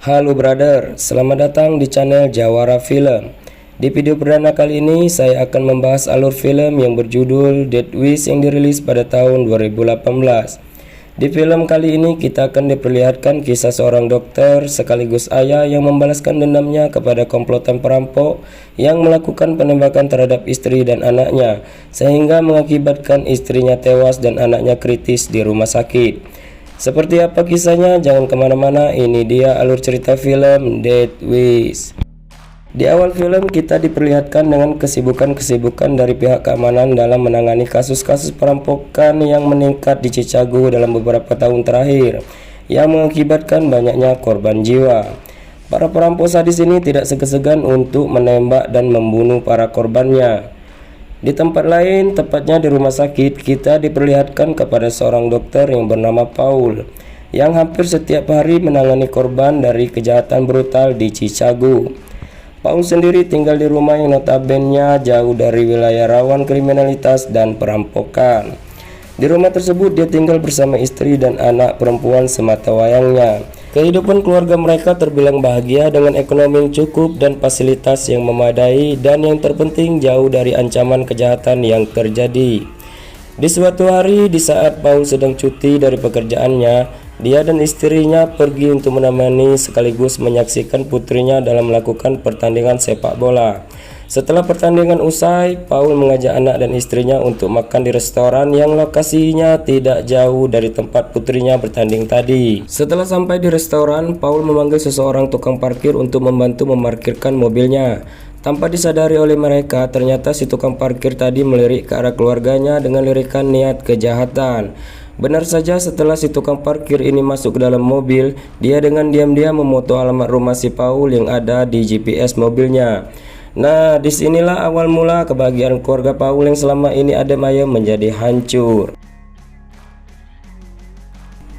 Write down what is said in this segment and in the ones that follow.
Halo brother, selamat datang di channel Jawara Film. Di video perdana kali ini saya akan membahas alur film yang berjudul Death Wish yang dirilis pada tahun 2018. Di film kali ini kita akan diperlihatkan kisah seorang dokter sekaligus ayah yang membalaskan dendamnya kepada komplotan perampok yang melakukan penembakan terhadap istri dan anaknya, sehingga mengakibatkan istrinya tewas dan anaknya kritis di rumah sakit. Seperti apa kisahnya? Jangan kemana-mana, ini dia alur cerita film Death Wish. Di awal film kita diperlihatkan dengan kesibukan-kesibukan dari pihak keamanan dalam menangani kasus-kasus perampokan yang meningkat di Chicago dalam beberapa tahun terakhir, yang mengakibatkan banyaknya korban jiwa. Para perampok sadis ini tidak segan-segan untuk menembak dan membunuh para korbannya. Di tempat lain, tepatnya di rumah sakit, kita diperlihatkan kepada seorang dokter yang bernama Paul, yang hampir setiap hari menangani korban dari kejahatan brutal di Chicago. Paul sendiri tinggal di rumah yang notabene jauh dari wilayah rawan kriminalitas dan perampokan. Di rumah tersebut dia tinggal bersama istri dan anak perempuan sematawayangnya. Kehidupan keluarga mereka terbilang bahagia dengan ekonomi yang cukup dan fasilitas yang memadai, dan yang terpenting jauh dari ancaman kejahatan yang terjadi. Di suatu hari di saat Paul sedang cuti dari pekerjaannya, dia dan istrinya pergi untuk menemani sekaligus menyaksikan putrinya dalam melakukan pertandingan sepak bola. Setelah pertandingan usai, Paul mengajak anak dan istrinya untuk makan di restoran yang lokasinya tidak jauh dari tempat putrinya bertanding tadi. Setelah sampai di restoran, Paul memanggil seseorang tukang parkir untuk membantu memarkirkan mobilnya. Tanpa disadari oleh mereka, ternyata si tukang parkir tadi melirik ke arah keluarganya dengan lirikan niat kejahatan. Benar saja, setelah si tukang parkir ini masuk ke dalam mobil, dia dengan diam-diam memoto alamat rumah si Paul yang ada di GPS mobilnya. Nah, disinilah awal mula kebahagiaan keluarga Paul yang selama ini adem ayem menjadi hancur.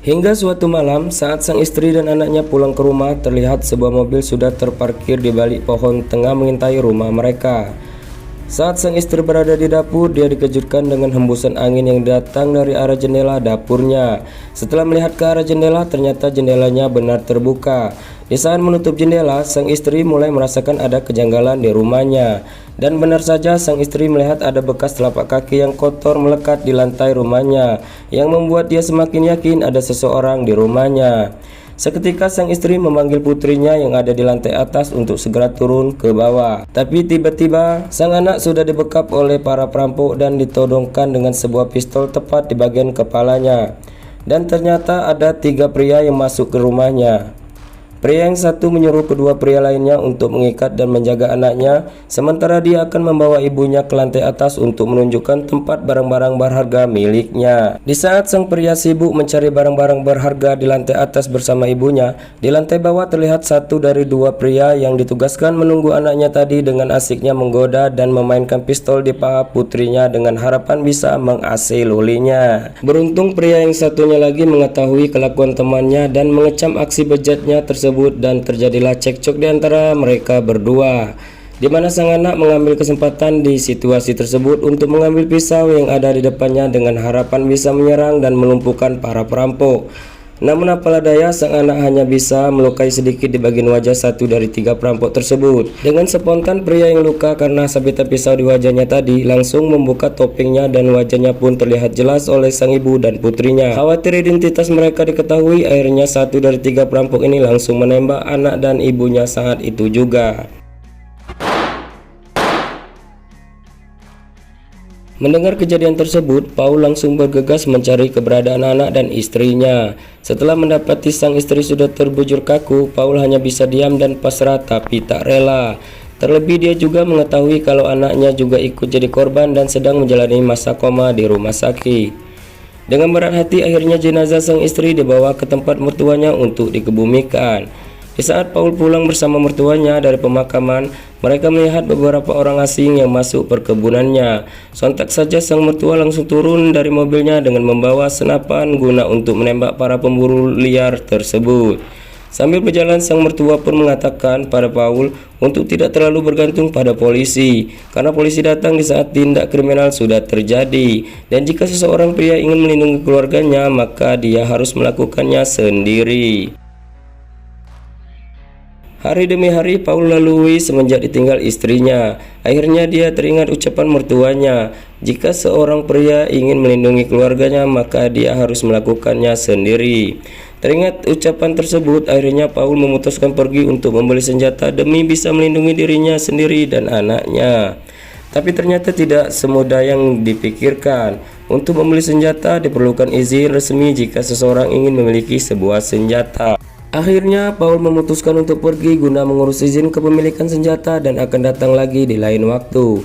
Hingga suatu malam, saat sang istri dan anaknya pulang ke rumah, terlihat sebuah mobil sudah terparkir di balik pohon tengah mengintai rumah mereka. Saat sang istri berada di dapur, dia dikejutkan dengan hembusan angin yang datang dari arah jendela dapurnya. Setelah melihat ke arah jendela, ternyata jendelanya benar terbuka. Di saat menutup jendela, sang istri mulai merasakan ada kejanggalan di rumahnya. Dan benar saja, sang istri melihat ada bekas telapak kaki yang kotor melekat di lantai rumahnya, yang membuat dia semakin yakin ada seseorang di rumahnya. Seketika sang istri memanggil putrinya yang ada di lantai atas untuk segera turun ke bawah. Tapi tiba-tiba sang anak sudah dibekap oleh para perampok dan ditodongkan dengan sebuah pistol tepat di bagian kepalanya. Dan ternyata ada 3 pria yang masuk ke rumahnya. Pria yang satu menyuruh kedua pria lainnya untuk mengikat dan menjaga anaknya, sementara dia akan membawa ibunya ke lantai atas untuk menunjukkan tempat barang-barang berharga miliknya. Di saat sang pria sibuk mencari barang-barang berharga di lantai atas bersama ibunya, di lantai bawah terlihat satu dari 2 pria yang ditugaskan menunggu anaknya tadi dengan asiknya menggoda dan memainkan pistol di paha putrinya dengan harapan bisa mengasilolinya. Beruntung pria yang satunya lagi mengetahui kelakuan temannya dan mengecam aksi bejatnya tersebut, dan terjadilah cekcok di antara mereka berdua, di mana sang anak mengambil kesempatan di situasi tersebut untuk mengambil pisau yang ada di depannya dengan harapan bisa menyerang dan melumpuhkan para perampok. Namun apalah daya, sang anak hanya bisa melukai sedikit di bagian wajah satu dari 3 perampok tersebut. Dengan spontan, pria yang luka karena sabetan pisau di wajahnya tadi langsung membuka topengnya dan wajahnya pun terlihat jelas oleh sang ibu dan putrinya. Khawatir identitas mereka diketahui, akhirnya satu dari 3 perampok ini langsung menembak anak dan ibunya saat itu juga. Mendengar kejadian tersebut, Paul langsung bergegas mencari keberadaan anak dan istrinya. Setelah mendapati sang istri sudah terbujur kaku, Paul hanya bisa diam dan pasrah tapi tak rela. Terlebih dia juga mengetahui kalau anaknya juga ikut jadi korban dan sedang menjalani masa koma di rumah sakit. Dengan berat hati, akhirnya jenazah sang istri dibawa ke tempat mertuanya untuk dikebumikan. Di saat Paul pulang bersama mertuanya dari pemakaman, mereka melihat beberapa orang asing yang masuk perkebunannya. Sontak saja sang mertua langsung turun dari mobilnya dengan membawa senapan guna untuk menembak para pemburu liar tersebut. Sambil berjalan, sang mertua pun mengatakan pada Paul untuk tidak terlalu bergantung pada polisi, karena polisi datang di saat tindak kriminal sudah terjadi. Dan jika seseorang pria ingin melindungi keluarganya, maka dia harus melakukannya sendiri. Hari demi hari Paul lalui semenjak ditinggal istrinya. Akhirnya dia teringat ucapan mertuanya, jika seorang pria ingin melindungi keluarganya maka dia harus melakukannya sendiri. Teringat ucapan tersebut, akhirnya Paul memutuskan pergi untuk membeli senjata demi bisa melindungi dirinya sendiri dan anaknya. Tapi ternyata tidak semudah yang dipikirkan. Untuk membeli senjata diperlukan izin resmi jika seseorang ingin memiliki sebuah senjata. Akhirnya Paul memutuskan untuk pergi guna mengurus izin kepemilikan senjata dan akan datang lagi di lain waktu.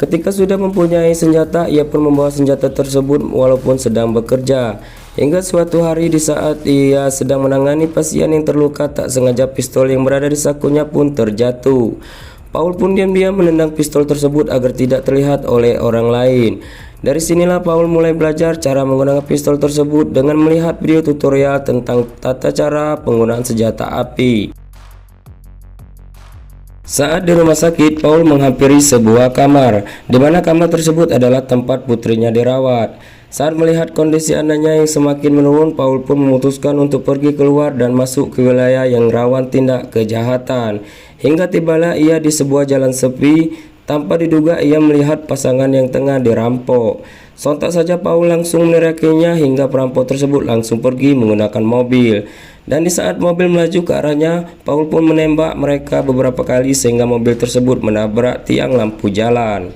Ketika sudah mempunyai senjata, ia pun membawa senjata tersebut walaupun sedang bekerja. Hingga suatu hari di saat ia sedang menangani pasien yang terluka, tak sengaja pistol yang berada di sakunya pun terjatuh. Paul pun diam-diam menendang pistol tersebut agar tidak terlihat oleh orang lain. Dari sinilah Paul mulai belajar cara menggunakan pistol tersebut dengan melihat video tutorial tentang tata cara penggunaan senjata api. Saat di rumah sakit, Paul menghampiri sebuah kamar, di mana kamar tersebut adalah tempat putrinya dirawat. Saat melihat kondisi anaknya yang semakin menurun, Paul pun memutuskan untuk pergi keluar dan masuk ke wilayah yang rawan tindak kejahatan. Hingga tibalah ia di sebuah jalan sepi. Tanpa diduga ia melihat pasangan yang tengah dirampok. Sontak saja Paul langsung meneriakinya hingga perampok tersebut langsung pergi menggunakan mobil. Dan di saat mobil melaju ke arahnya, Paul pun menembak mereka beberapa kali sehingga mobil tersebut menabrak tiang lampu jalan.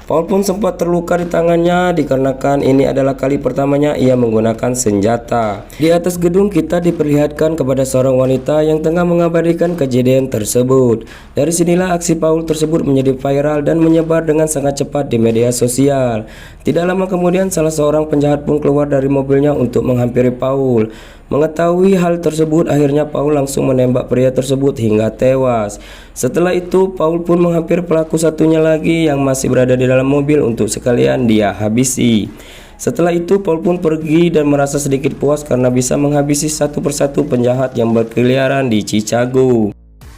Paul pun sempat terluka di tangannya dikarenakan ini adalah kali pertamanya ia menggunakan senjata. Di atas gedung kita diperlihatkan kepada seorang wanita yang tengah mengabadikan kejadian tersebut. Dari sinilah aksi Paul tersebut menjadi viral dan menyebar dengan sangat cepat di media sosial. Tidak lama kemudian salah seorang penjahat pun keluar dari mobilnya untuk menghampiri Paul. Mengetahui hal tersebut, akhirnya Paul langsung menembak pria tersebut hingga tewas. Setelah itu, Paul pun menghampiri pelaku satunya lagi yang masih berada di dalam mobil untuk sekalian dia habisi. Setelah itu, Paul pun pergi dan merasa sedikit puas karena bisa menghabisi satu persatu penjahat yang berkeliaran di Chicago.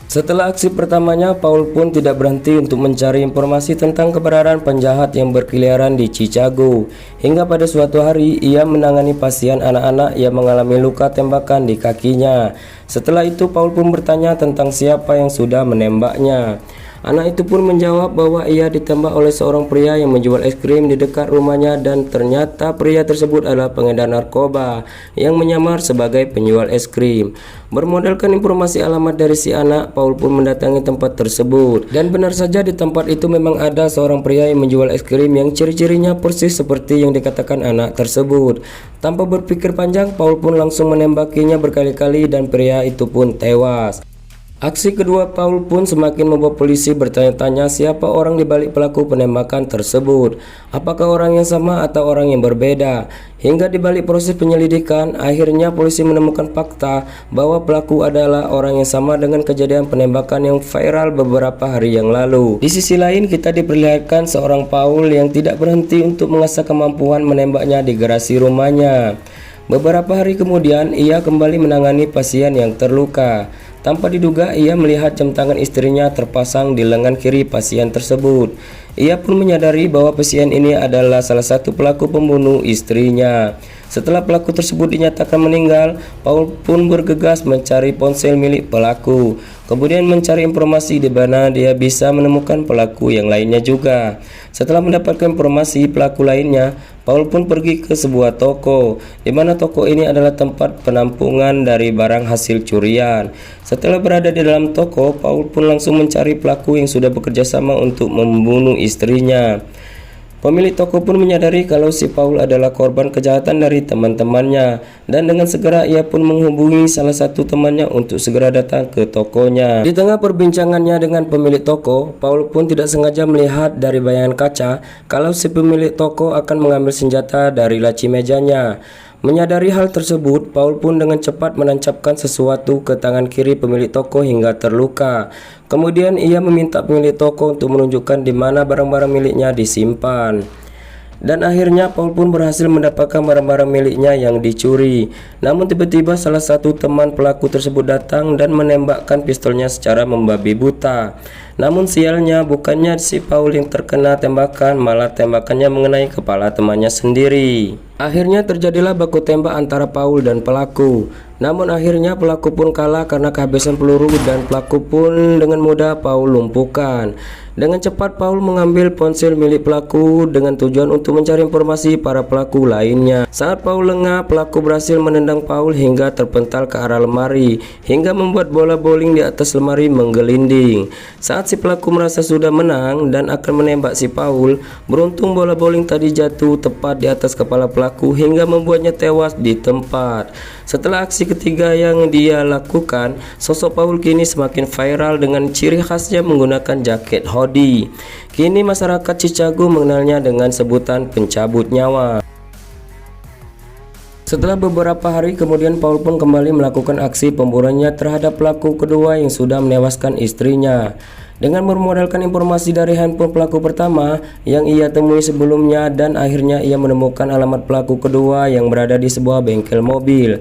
Setelah aksi pertamanya, Paul pun tidak berhenti untuk mencari informasi tentang keberadaan penjahat yang berkeliaran di Chicago. Hingga pada suatu hari, ia menangani pasien anak-anak yang mengalami luka tembakan di kakinya. Setelah itu, Paul pun bertanya tentang siapa yang sudah menembaknya. Anak itu pun menjawab bahwa ia ditembak oleh seorang pria yang menjual es krim di dekat rumahnya dan ternyata pria tersebut adalah pengedar narkoba yang menyamar sebagai penjual es krim. Bermodalkan informasi alamat dari si anak, Paul pun mendatangi tempat tersebut. Dan benar saja di tempat itu memang ada seorang pria yang menjual es krim yang ciri-cirinya persis seperti yang dikatakan anak tersebut. Tanpa berpikir panjang, Paul pun langsung menembakinya berkali-kali dan pria itu pun tewas. Aksi kedua Paul pun semakin membuat polisi bertanya-tanya siapa orang di balik pelaku penembakan tersebut. Apakah orang yang sama atau orang yang berbeda? Hingga di balik proses penyelidikan, akhirnya polisi menemukan fakta bahwa pelaku adalah orang yang sama dengan kejadian penembakan yang viral beberapa hari yang lalu. Di sisi lain, kita diperlihatkan seorang Paul yang tidak berhenti untuk mengasah kemampuan menembaknya di garasi rumahnya. Beberapa hari kemudian, ia kembali menangani pasien yang terluka. Tanpa diduga, ia melihat jam tangan istrinya terpasang di lengan kiri pasien tersebut. Ia pun menyadari bahwa pasien ini adalah salah satu pelaku pembunuh istrinya. Setelah pelaku tersebut dinyatakan meninggal, Paul pun bergegas mencari ponsel milik pelaku. Kemudian mencari informasi di mana dia bisa menemukan pelaku yang lainnya juga. Setelah mendapatkan informasi pelaku lainnya, Paul pun pergi ke sebuah toko, di mana toko ini adalah tempat penampungan dari barang hasil curian. Setelah berada di dalam toko, Paul pun langsung mencari pelaku yang sudah bekerja sama untuk membunuh istrinya. Pemilik toko pun menyadari kalau si Paul adalah korban kejahatan dari teman-temannya, dan dengan segera ia pun menghubungi salah satu temannya untuk segera datang ke tokonya. Di tengah perbincangannya dengan pemilik toko, Paul pun tidak sengaja melihat dari bayangan kaca kalau si pemilik toko akan mengambil senjata dari laci mejanya. Menyadari hal tersebut, Paul pun dengan cepat menancapkan sesuatu ke tangan kiri pemilik toko hingga terluka. Kemudian ia meminta pemilik toko untuk menunjukkan di mana barang-barang miliknya disimpan. Dan akhirnya Paul pun berhasil mendapatkan barang-barang miliknya yang dicuri. Namun tiba-tiba salah satu teman pelaku tersebut datang dan menembakkan pistolnya secara membabi buta. Namun sialnya, bukannya si Paul yang terkena tembakan, malah tembakannya mengenai kepala temannya sendiri. Akhirnya terjadilah baku tembak antara Paul dan pelaku. Namun akhirnya pelaku pun kalah karena kehabisan peluru dan pelaku pun dengan mudah Paul lumpuhkan. Dengan cepat Paul mengambil ponsel milik pelaku dengan tujuan untuk mencari informasi para pelaku lainnya. Saat Paul lengah, pelaku berhasil menendang Paul hingga terpental ke arah lemari, hingga membuat bola bowling di atas lemari menggelinding. Saat si pelaku merasa sudah menang dan akan menembak si Paul, beruntung bola bowling tadi jatuh tepat di atas kepala pelaku hingga membuatnya tewas di tempat. Setelah aksi ketiga yang dia lakukan, sosok Paul kini semakin viral dengan ciri khasnya menggunakan jaket hoodie. Kini masyarakat Chicago mengenalnya dengan sebutan pencabut nyawa. Setelah beberapa hari kemudian, Paul pun kembali melakukan aksi pemburuannya terhadap pelaku kedua yang sudah menewaskan istrinya. Dengan bermodalkan informasi dari handphone pelaku pertama yang ia temui sebelumnya, dan akhirnya ia menemukan alamat pelaku kedua yang berada di sebuah bengkel mobil.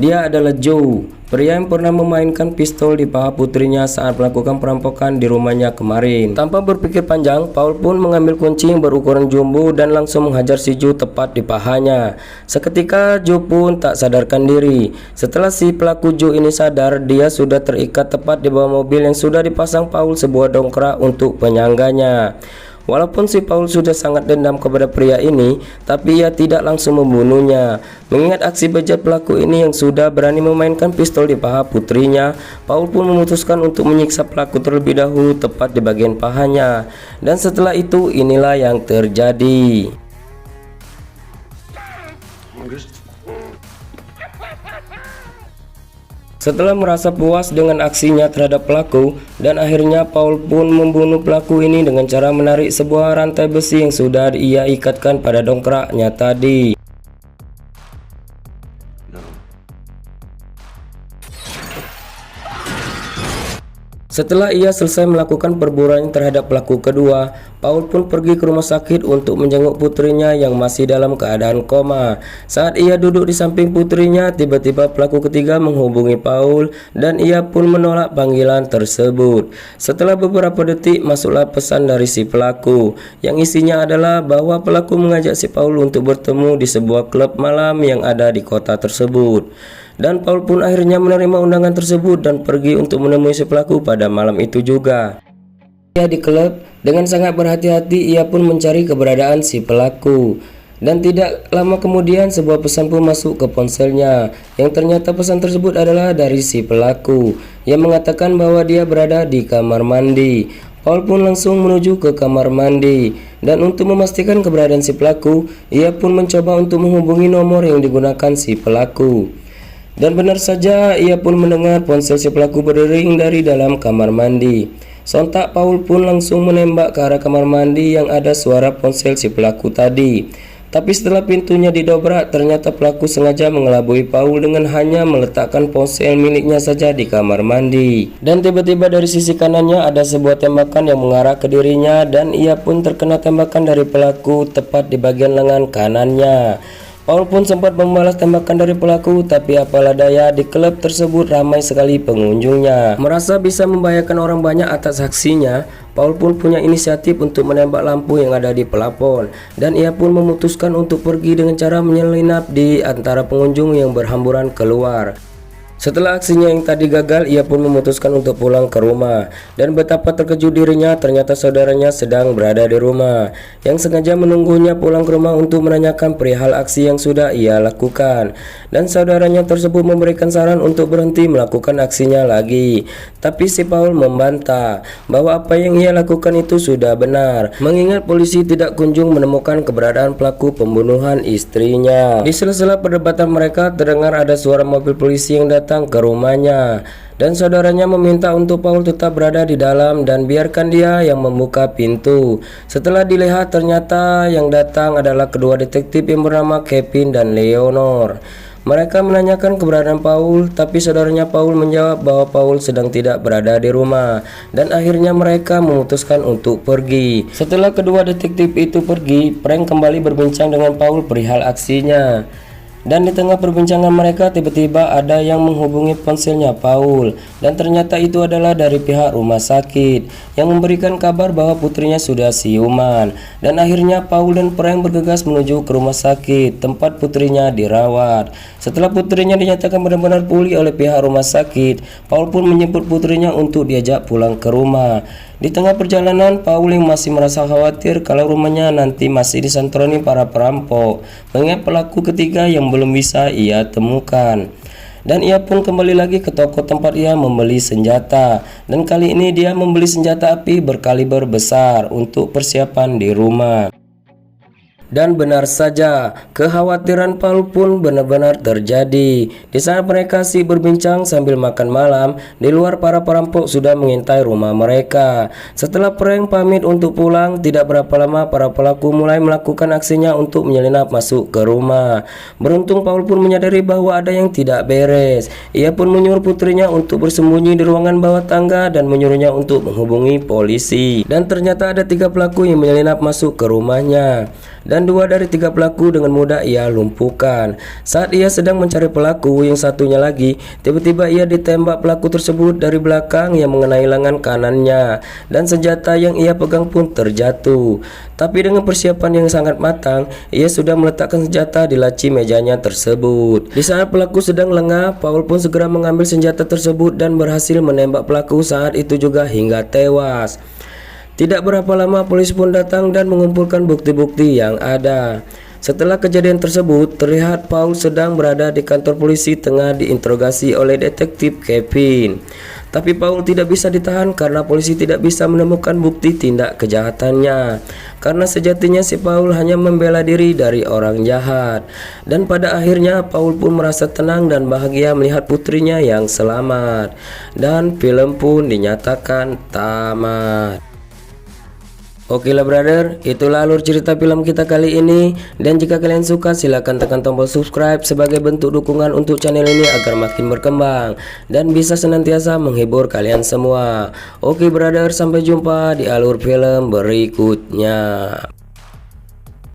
Dia adalah Joe, pria yang pernah memainkan pistol di paha putrinya saat melakukan perampokan di rumahnya kemarin. Tanpa berpikir panjang, Paul pun mengambil kunci yang berukuran jumbo dan langsung menghajar si Joe tepat di pahanya. Seketika Joe pun tak sadarkan diri. Setelah si pelaku Joe ini sadar, dia sudah terikat tepat di bawah mobil yang sudah dipasang Paul sebuah dongkrak untuk penyangganya. Walaupun si Paul sudah sangat dendam kepada pria ini, tapi ia tidak langsung membunuhnya. Mengingat aksi bejat pelaku ini yang sudah berani memainkan pistol di paha putrinya, Paul pun memutuskan untuk menyiksa pelaku terlebih dahulu tepat di bagian pahanya. Dan setelah itu inilah yang terjadi. Setelah merasa puas dengan aksinya terhadap pelaku, dan akhirnya Paul pun membunuh pelaku ini dengan cara menarik sebuah rantai besi yang sudah ia ikatkan pada dongkraknya tadi. Setelah ia selesai melakukan perburuan terhadap pelaku kedua, Paul pun pergi ke rumah sakit untuk menjenguk putrinya yang masih dalam keadaan koma. Saat ia duduk di samping putrinya, tiba-tiba pelaku ketiga menghubungi Paul dan ia pun menolak panggilan tersebut. Setelah beberapa detik, masuklah pesan dari si pelaku yang isinya adalah bahwa pelaku mengajak si Paul untuk bertemu di sebuah klub malam yang ada di kota tersebut. Dan Paul pun akhirnya menerima undangan tersebut dan pergi untuk menemui si pelaku pada malam itu juga. Ia di klub, dengan sangat berhati-hati ia pun mencari keberadaan si pelaku. Dan tidak lama kemudian sebuah pesan pun masuk ke ponselnya, yang ternyata pesan tersebut adalah dari si pelaku yang mengatakan bahwa dia berada di kamar mandi. Paul pun langsung menuju ke kamar mandi, dan untuk memastikan keberadaan si pelaku, ia pun mencoba untuk menghubungi nomor yang digunakan si pelaku. Dan benar saja, ia pun mendengar ponsel si pelaku berdering dari dalam kamar mandi. Sontak Paul pun langsung menembak ke arah kamar mandi yang ada suara ponsel si pelaku tadi. Tapi setelah pintunya didobrak, ternyata pelaku sengaja mengelabui Paul dengan hanya meletakkan ponsel miliknya saja di kamar mandi. Dan tiba-tiba dari sisi kanannya ada sebuah tembakan yang mengarah ke dirinya, dan ia pun terkena tembakan dari pelaku tepat di bagian lengan kanannya. Paul pun sempat membalas tembakan dari pelaku, tapi apalah daya, di klub tersebut ramai sekali pengunjungnya. Merasa bisa membahayakan orang banyak atas aksinya, Paul pun punya inisiatif untuk menembak lampu yang ada di pelapon, dan ia pun memutuskan untuk pergi dengan cara menyelinap di antara pengunjung yang berhamburan keluar. Setelah aksinya yang tadi gagal, ia pun memutuskan untuk pulang ke rumah. Dan betapa terkejut dirinya, ternyata saudaranya sedang berada di rumah, yang sengaja menunggunya pulang ke rumah untuk menanyakan perihal aksi yang sudah ia lakukan. Dan saudaranya tersebut memberikan saran untuk berhenti melakukan aksinya lagi. Tapi si Paul membantah bahwa apa yang ia lakukan itu sudah benar, mengingat polisi tidak kunjung menemukan keberadaan pelaku pembunuhan istrinya. Di sela-sela perdebatan mereka, terdengar ada suara mobil polisi yang datang ke rumahnya, dan saudaranya meminta untuk Paul tetap berada di dalam dan biarkan dia yang membuka pintu. Setelah dilihat, ternyata yang datang adalah kedua detektif yang bernama Kevin dan Leonor. Mereka menanyakan keberadaan Paul, tapi saudaranya Paul menjawab bahwa Paul sedang tidak berada di rumah, dan akhirnya mereka memutuskan untuk pergi. Setelah kedua detektif itu pergi, Frank kembali berbincang dengan Paul perihal aksinya. Dan di tengah perbincangan mereka tiba-tiba ada yang menghubungi ponselnya Paul, dan ternyata itu adalah dari pihak rumah sakit yang memberikan kabar bahwa putrinya sudah siuman. Dan akhirnya Paul dan Frank bergegas menuju ke rumah sakit tempat putrinya dirawat. Setelah putrinya dinyatakan benar-benar pulih oleh pihak rumah sakit, Paul pun menjemput putrinya untuk diajak pulang ke rumah. Di tengah perjalanan, Paul yang masih merasa khawatir kalau rumahnya nanti masih disantroni para perampok, mengingat pelaku ketiga yang belum bisa ia temukan. Dan ia pun kembali lagi ke toko tempat ia membeli senjata, dan kali ini dia membeli senjata api berkaliber besar untuk persiapan di rumah. Dan benar saja, kekhawatiran Paul pun benar-benar terjadi. Di saat mereka berbincang sambil makan malam, di luar para perampok sudah mengintai rumah mereka. Setelah Frank pamit untuk pulang, tidak berapa lama para pelaku mulai melakukan aksinya untuk menyelinap masuk ke rumah. Beruntung Paul pun menyadari bahwa ada yang tidak beres. Ia pun menyuruh putrinya untuk bersembunyi di ruangan bawah tangga dan menyuruhnya untuk menghubungi polisi. Dan ternyata ada 3 pelaku yang menyelinap masuk ke rumahnya. Dan 2 dari 3 pelaku dengan mudah ia lumpuhkan. Saat ia sedang mencari pelaku yang satunya lagi, tiba-tiba ia ditembak pelaku tersebut dari belakang yang mengenai lengan kanannya, dan senjata yang ia pegang pun terjatuh. Tapi dengan persiapan yang sangat matang, ia sudah meletakkan senjata di laci mejanya tersebut. Di saat pelaku sedang lengah, Paul pun segera mengambil senjata tersebut dan berhasil menembak pelaku saat itu juga hingga tewas. Tidak berapa lama polisi pun datang dan mengumpulkan bukti-bukti yang ada. Setelah kejadian tersebut, terlihat Paul sedang berada di kantor polisi tengah diinterogasi oleh detektif Kevin. Tapi Paul tidak bisa ditahan karena polisi tidak bisa menemukan bukti tindak kejahatannya. Karena sejatinya si Paul hanya membela diri dari orang jahat. Dan pada akhirnya Paul pun merasa tenang dan bahagia melihat putrinya yang selamat. Dan film pun dinyatakan tamat. Oke lah brother, itulah alur cerita film kita kali ini. Dan jika kalian suka, silahkan tekan tombol subscribe sebagai bentuk dukungan untuk channel ini agar makin berkembang dan bisa senantiasa menghibur kalian semua. Oke brother, sampai jumpa di alur film berikutnya.